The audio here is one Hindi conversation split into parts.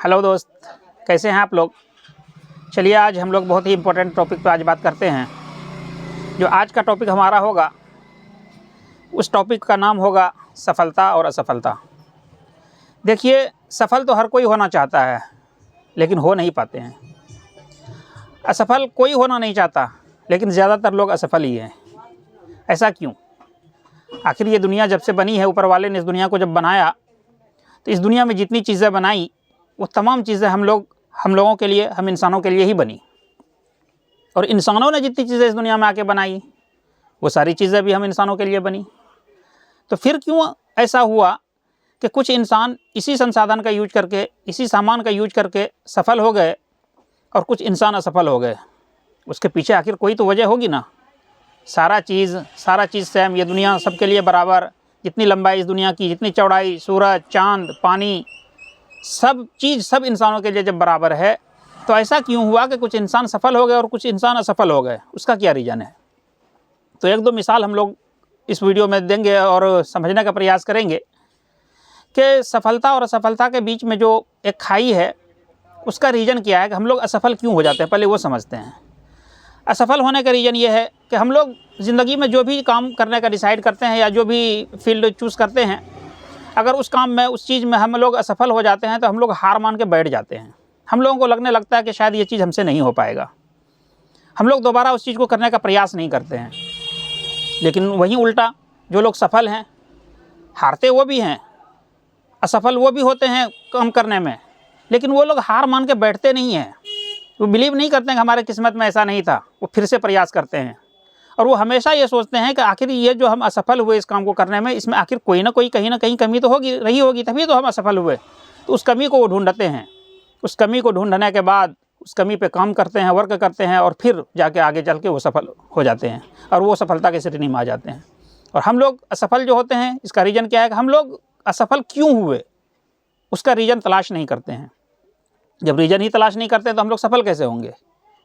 हेलो दोस्त, कैसे हैं आप लोग। चलिए आज हम लोग बहुत ही इम्पोर्टेंट टॉपिक पर आज बात करते हैं। जो आज का टॉपिक हमारा होगा उस टॉपिक का नाम होगा सफलता और असफलता। देखिए, सफल तो हर कोई होना चाहता है लेकिन हो नहीं पाते हैं। असफल कोई होना नहीं चाहता लेकिन ज़्यादातर लोग असफल ही हैं। ऐसा क्यों? आखिर ये दुनिया जब से बनी है, ऊपर वाले ने इस दुनिया को जब बनाया तो इस दुनिया में जितनी चीज़ें बनाई वो तमाम चीज़ें हम लोगों के लिए, हम इंसानों के लिए ही बनी। और इंसानों ने जितनी चीज़ें इस दुनिया में आके बनाई वो सारी चीज़ें भी हम इंसानों के लिए बनी। तो फिर क्यों ऐसा हुआ कि कुछ इंसान इसी संसाधन का यूज करके, इसी सामान का यूज करके सफल हो गए और कुछ इंसान असफल हो गए? उसके पीछे आखिर कोई तो वजह होगी ना। सारा चीज़ सेम, ये दुनिया सबके लिए बराबर, जितनी लंबाई इस दुनिया की, जितनी चौड़ाई, सूरज, चाँद, पानी, सब चीज़ सब इंसानों के लिए जब बराबर है तो ऐसा क्यों हुआ कि कुछ इंसान सफल हो गए और कुछ इंसान असफल हो गए? उसका क्या रीज़न है? तो एक दो मिसाल हम लोग इस वीडियो में देंगे और समझने का प्रयास करेंगे कि सफलता और असफलता के बीच में जो एक खाई है उसका रीज़न क्या है कि हम लोग असफल क्यों हो जाते हैं, पहले वो समझते हैं। असफल होने का रीज़न ये है कि हम लोग ज़िंदगी में जो भी काम करने का डिसाइड करते हैं या जो भी फील्ड चूज़ करते हैं, अगर उस काम में, उस चीज़ में हम लोग असफल हो जाते हैं तो हम लोग हार मान के बैठ जाते हैं। हम लोगों को लगने लगता है कि शायद ये चीज़ हमसे नहीं हो पाएगा। हम लोग दोबारा उस चीज़ को करने का प्रयास नहीं करते हैं। लेकिन वहीं उल्टा, जो लोग सफल हैं, हारते वो भी हैं, असफल वो भी होते हैं काम करने में, लेकिन वो लोग हार मान के बैठते नहीं हैं। वो बिलीव नहीं करते हैं कि हमारे किस्मत में ऐसा नहीं था। वो फिर से प्रयास करते हैं और वो हमेशा ये सोचते हैं कि आखिर ये जो हम असफल हुए इस काम को करने में, इसमें आखिर कोई ना कोई कहीं ना कहीं कमी तो रही होगी, तभी तो हम असफल हुए। तो उस कमी को वो ढूंढते हैं। उस कमी को ढूंढने के बाद उस कमी पे काम करते हैं, वर्क करते हैं और फिर जाके आगे चल के वो सफल हो जाते हैं और वो सफलता के श्रेणी में आ जाते हैं। और हम लोग असफल जो होते हैं, इसका रीज़न क्या है कि हम लोग असफल क्यों हुए उसका रीज़न तलाश नहीं करते हैं। जब रीज़न ही तलाश नहीं करते तो हम लोग सफल कैसे होंगे?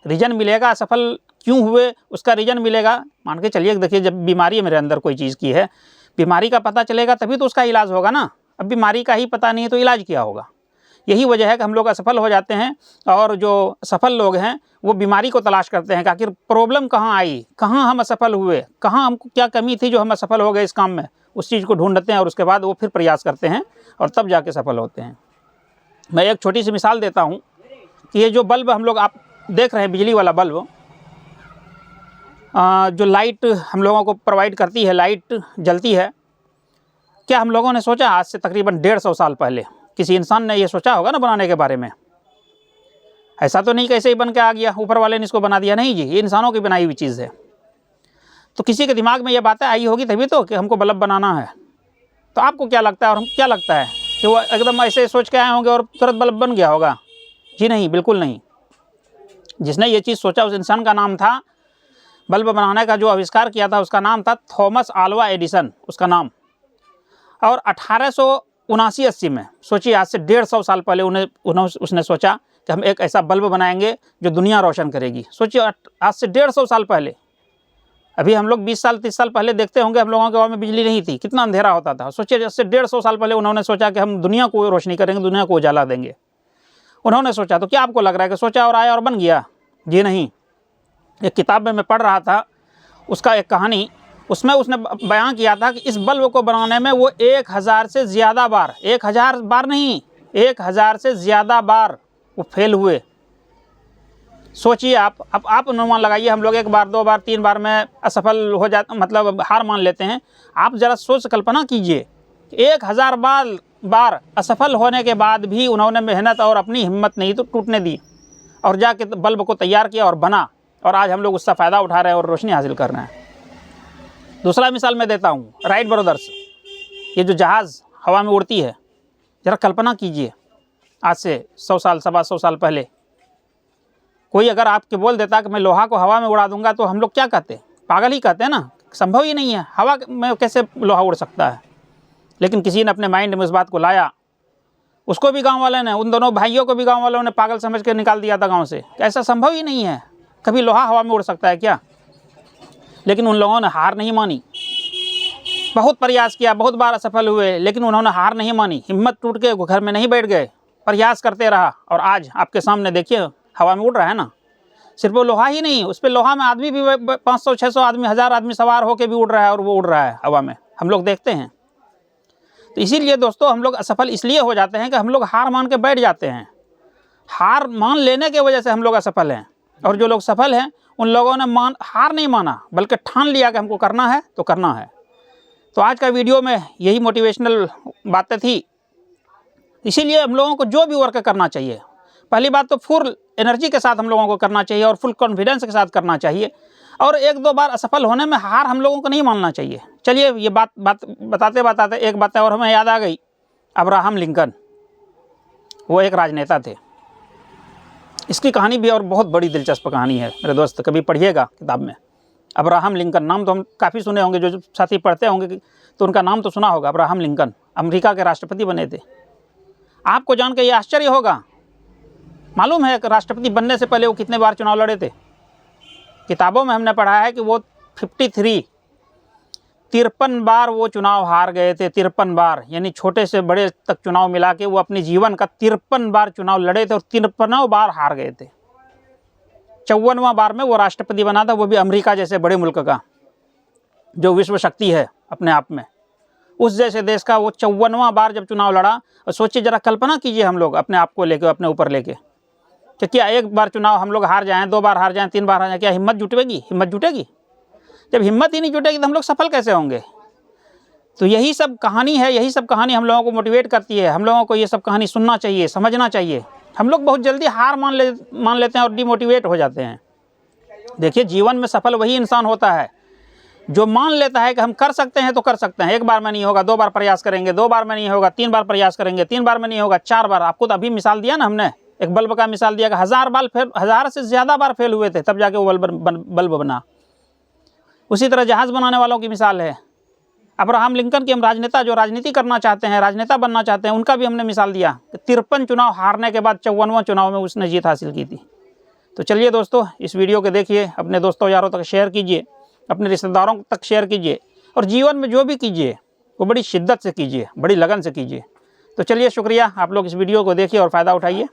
रीज़न मिलेगा, असफल क्यों हुए उसका रीज़न मिलेगा। मान के चलिए, देखिए, जब बीमारी मेरे अंदर कोई चीज़ की है, बीमारी का पता चलेगा तभी तो उसका इलाज होगा ना। अब बीमारी का ही पता नहीं है तो इलाज क्या होगा? यही वजह है कि हम लोग असफल हो जाते हैं और जो सफल लोग हैं वो बीमारी को तलाश करते हैं कि आखिर प्रॉब्लम कहाँ आई, कहाँ हम असफल हुए, कहाँ हमको क्या कमी थी जो हम असफल हो गए इस काम में। उस चीज़ को ढूंढते हैं और उसके बाद वो फिर प्रयास करते हैं और तब जाके सफल होते हैं। मैं एक छोटी सी मिसाल देता हूँ कि ये जो बल्ब हम लोग आप देख रहे हैं, बिजली वाला बल्ब, जो लाइट हम लोगों को प्रोवाइड करती है, लाइट जलती है, क्या हम लोगों ने सोचा आज से तकरीबन 150 साल पहले किसी इंसान ने ये सोचा होगा ना बनाने के बारे में? ऐसा तो नहीं कैसे ही बन के आ गया, ऊपर वाले ने इसको बना दिया। नहीं जी, ये इंसानों की बनाई हुई चीज़ है। तो किसी के दिमाग में ये बातें आई होगी तभी तो कि हमको बल्ब बनाना है। तो आपको क्या लगता है और हम क्या लगता है कि वो एकदम ऐसे सोच के आए होंगे और तुरंत बल्ब बन गया होगा? जी नहीं, बिल्कुल नहीं। जिसने ये चीज़ सोचा उस इंसान का नाम था, बल्ब बनाने का जो आविष्कार किया था उसका नाम था थॉमस आल्वा एडिसन, उसका नाम। और 1879-80 में, सोचिए आज से 150 साल पहले उसने सोचा कि हम एक ऐसा बल्ब बनाएंगे जो दुनिया रोशन करेगी। सोचिए आज से 150 साल पहले। अभी हम लोग 20 साल 30 साल पहले देखते होंगे, हम लोगों के गाँव में बिजली नहीं थी, कितना अंधेरा होता था। सोचिए आज से 150 साल पहले उन्होंने सोचा कि हम दुनिया को रोशनी करेंगे, दुनिया को उजाला देंगे। उन्होंने सोचा, तो क्या आपको लग रहा है कि सोचा और आया और बन गया? जी नहीं। एक किताब में मैं पढ़ रहा था, उसका एक कहानी, उसमें उसने बयां किया था कि इस बल्ब को बनाने में वो 1000 से ज़्यादा बार, 1000 बार नहीं, 1000 से ज़्यादा बार वो फेल हुए। सोचिए आप अनुमान लगाइए, हम लोग 1 बार 2 बार 3 बार में असफल हो जाते, मतलब हार मान लेते हैं। आप ज़रा सोच कल्पना कीजिए, 1000 बार असफल होने के बाद भी उन्होंने मेहनत और अपनी हिम्मत नहीं तो टूटने दी और जाके बल्ब को तैयार किया और बना, और आज हम लोग उसका फ़ायदा उठा रहे हैं और रोशनी हासिल कर रहे हैं। दूसरा मिसाल मैं देता हूँ, राइट ब्रदर्स, ये जो जहाज़ हवा में उड़ती है, ज़रा कल्पना कीजिए आज से 100 साल 125 साल पहले कोई अगर आपके बोल देता कि मैं लोहा को हवा में उड़ा दूंगा तो हम लोग क्या कहते? पागल ही कहते हैं ना, संभव ही नहीं है, हवा में कैसे लोहा उड़ सकता है। लेकिन किसी ने अपने माइंड में उस बात को लाया, उसको भी गांव वाले ने, उन दोनों भाइयों को भी गांव वालों ने पागल समझ के निकाल दिया था गांव से। ऐसा संभव ही नहीं है, कभी लोहा हवा में उड़ सकता है क्या? लेकिन उन लोगों ने हार नहीं मानी, बहुत प्रयास किया, बहुत बार असफल हुए, लेकिन उन्होंने हार नहीं मानी, हिम्मत टूट के घर में नहीं बैठ गए, प्रयास करते रहा और आज आपके सामने देखिए हवा में उड़ रहा है ना। सिर्फ वो लोहा ही नहीं, उस पर लोहा में आदमी भी 500-600 आदमी, 1000 आदमी सवार होकर भी उड़ रहा है और वो उड़ रहा है हवा में, हम लोग देखते हैं। तो इसीलिए दोस्तों हम लोग असफल इसलिए हो जाते हैं कि हम लोग हार मान के बैठ जाते हैं। हार मान लेने की वजह से हम लोग असफल हैं। और जो लोग सफल हैं उन लोगों ने हार नहीं माना, बल्कि ठान लिया कि हमको करना है तो करना है। तो आज का वीडियो में यही मोटिवेशनल बातें थी। इसीलिए हम लोगों को जो भी वर्क करना चाहिए, पहली बात तो फुल एनर्जी के साथ हम लोगों को करना चाहिए और फुल कॉन्फिडेंस के साथ करना चाहिए। और 1-2 बार असफल होने में हार हम लोगों को नहीं मानना चाहिए। चलिए ये बात बताते बताते एक बात और हमें याद आ गई, अब्राहम लिंकन। वो एक राजनेता थे। इसकी कहानी भी और बहुत बड़ी दिलचस्प कहानी है मेरे दोस्त, कभी पढ़िएगा किताब में। अब्राहम लिंकन नाम तो हम काफ़ी सुने होंगे, जो साथी पढ़ते होंगे तो उनका नाम तो सुना होगा। अब्राहम लिंकन अमेरिका के राष्ट्रपति बने थे। आपको जान के ये आश्चर्य होगा, मालूम है कि राष्ट्रपति बनने से पहले वो कितने बार चुनाव लड़े थे? किताबों में हमने पढ़ा है कि वो 53 बार वो चुनाव हार गए थे। 53 बार, यानी छोटे से बड़े तक चुनाव मिला के वो अपने जीवन का 53 बार चुनाव लड़े थे और 53 बार हार गए थे। 54वां बार में वो राष्ट्रपति बना था, वो भी अमेरिका जैसे बड़े मुल्क का, जो विश्व शक्ति है अपने आप में, उस जैसे देश का। वो 54वां बार जब चुनाव लड़ा, और सोचिए जरा, कल्पना कीजिए हम लोग अपने आप को लेके, अपने ऊपर लेके, कि क्या एक बार चुनाव हम लोग हार जाएं, 2 बार हार जाएं, 3 बार हार जाएं, क्या हिम्मत जुटेगी? हिम्मत जुटेगी? जब हिम्मत ही नहीं जुटेगी तो हम लोग सफल कैसे होंगे? तो यही सब कहानी है, यही सब कहानी हम लोगों को मोटिवेट करती है। हम लोगों को ये सब कहानी सुनना चाहिए, समझना चाहिए। हम लोग बहुत जल्दी हार मान लेते हैं और डिमोटिवेट हो जाते हैं। देखिए, जीवन में सफल वही इंसान होता है जो मान लेता है कि हम कर सकते हैं तो कर सकते हैं। 1 बार में नहीं होगा, 2 बार प्रयास करेंगे, 2 बार में नहीं होगा, 3 बार प्रयास करेंगे, 3 बार में नहीं होगा, 4 बार। आपको तो अभी मिसाल दिया ना हमने, एक बल्ब का मिसाल दिया कि 1000 से ज़्यादा बार फेल हुए थे, तब जाके वो बल्ब बना। उसी तरह जहाज़ बनाने वालों की मिसाल है। अब्राहम लिंकन की हम राजनेता, जो राजनीति करना चाहते हैं, राजनेता बनना चाहते हैं, उनका भी हमने मिसाल दिया। 53 चुनाव हारने के बाद 54वां चुनाव में उसने जीत हासिल की थी। तो चलिए दोस्तों, इस वीडियो को देखिए, अपने दोस्तों यारों तक शेयर कीजिए, अपने रिश्तेदारों तक शेयर कीजिए, और जीवन में जो भी कीजिए वो बड़ी शिद्दत से कीजिए, बड़ी लगन से कीजिए। तो चलिए, शुक्रिया, आप लोग इस वीडियो को देखिए और फ़ायदा उठाइए।